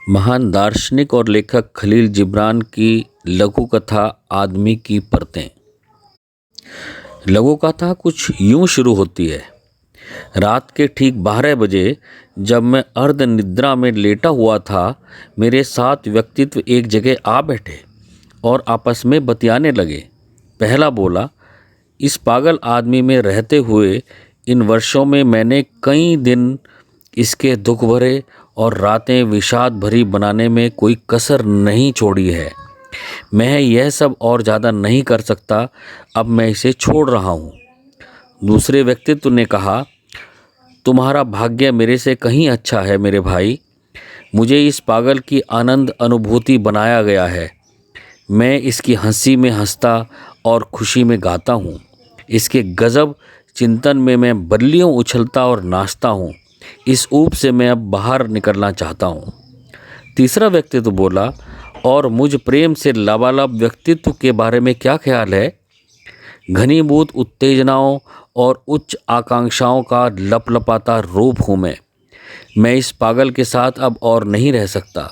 महान दार्शनिक और लेखक खलील जिब्रान की लघु कथा आदमी की परतें। लघु कथा कुछ यूं शुरू होती है। रात के ठीक 12 बजे जब मैं अर्ध निद्रा में लेटा हुआ था, मेरे 7 व्यक्तित्व एक जगह आ बैठे और आपस में बतियाने लगे। पहला बोला, इस पागल आदमी में रहते हुए इन वर्षों में मैंने कई दिन इसके दुख भरे और रातें विषाद भरी बनाने में कोई कसर नहीं छोड़ी है। मैं यह सब और ज़्यादा नहीं कर सकता, अब मैं इसे छोड़ रहा हूँ। दूसरे व्यक्तित्व ने कहा, तुम्हारा भाग्य मेरे से कहीं अच्छा है मेरे भाई। मुझे इस पागल की आनंद अनुभूति बनाया गया है। मैं इसकी हंसी में हंसता और खुशी में गाता हूँ। इसके गजब चिंतन में मैं बल्लियों उछलता और नाचता हूँ। इस ऊप से मैं अब बाहर निकलना चाहता हूँ। तीसरा व्यक्तित्व बोला, और मुझ प्रेम से लबालब व्यक्तित्व के बारे में क्या ख्याल है? घनीभूत उत्तेजनाओं और उच्च आकांक्षाओं का लपलपाता रूप हूँ मैं इस पागल के साथ अब और नहीं रह सकता।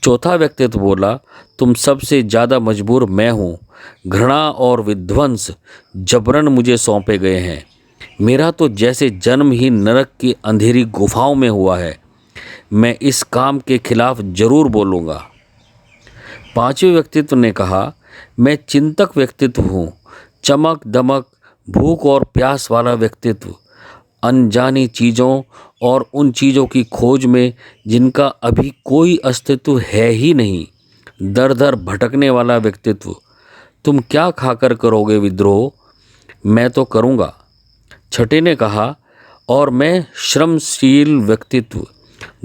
चौथा व्यक्तित्व बोला, तुम सबसे ज़्यादा मजबूर मैं हूँ। घृणा और विध्वंस जबरन मुझे सौंपे गए हैं। मेरा तो जैसे जन्म ही नरक की अंधेरी गुफाओं में हुआ है। मैं इस काम के खिलाफ जरूर बोलूँगा। पांचवें व्यक्तित्व ने कहा, मैं चिंतक व्यक्तित्व हूँ। चमक दमक, भूख और प्यास वाला व्यक्तित्व। अनजानी चीज़ों और उन चीज़ों की खोज में जिनका अभी कोई अस्तित्व है ही नहीं। दर दर भटकने वाला व्यक्तित्व। तुम क्या खाकर करोगे विद्रोह? मैं तो करूँगा। छठे ने कहा, और मैं श्रमशील व्यक्तित्व।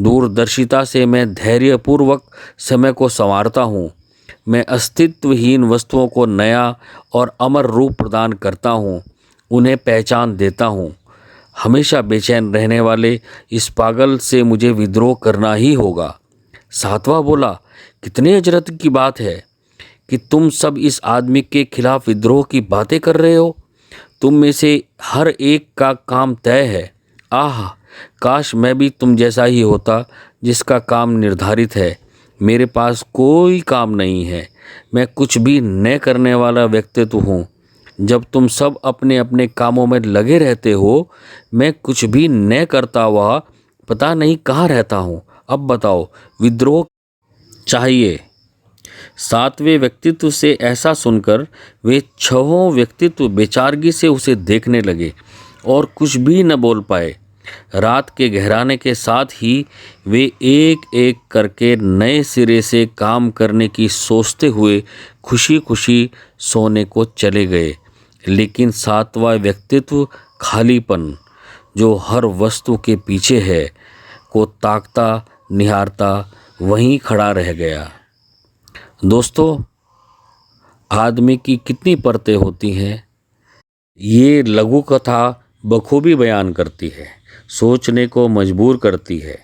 दूरदर्शिता से मैं धैर्यपूर्वक समय को संवारता हूँ। मैं अस्तित्वहीन वस्तुओं को नया और अमर रूप प्रदान करता हूँ, उन्हें पहचान देता हूँ। हमेशा बेचैन रहने वाले इस पागल से मुझे विद्रोह करना ही होगा। सातवां बोला, कितने अजरत की बात है कि तुम सब इस आदमी के खिलाफ विद्रोह की बातें कर रहे हो। तुम में से हर एक का काम तय है। आह, काश मैं भी तुम जैसा ही होता जिसका काम निर्धारित है। मेरे पास कोई काम नहीं है। मैं कुछ भी न करने वाला व्यक्तित्व हूँ। जब तुम सब अपने अपने कामों में लगे रहते हो, मैं कुछ भी न करता हुआ पता नहीं कहाँ रहता हूँ। अब बताओ, विद्रोह चाहिए? सातवें व्यक्तित्व से ऐसा सुनकर वे छहों व्यक्तित्व बेचारगी से उसे देखने लगे और कुछ भी न बोल पाए। रात के गहराने के साथ ही वे एक एक करके नए सिरे से काम करने की सोचते हुए खुशी खुशी सोने को चले गए। लेकिन सातवां व्यक्तित्व खालीपन, जो हर वस्तु के पीछे है, को ताकता निहारता वहीं खड़ा रह गया। दोस्तों, आदमी की कितनी परतें होती हैं, ये लघु कथा बखूबी बयान करती है, सोचने को मजबूर करती है।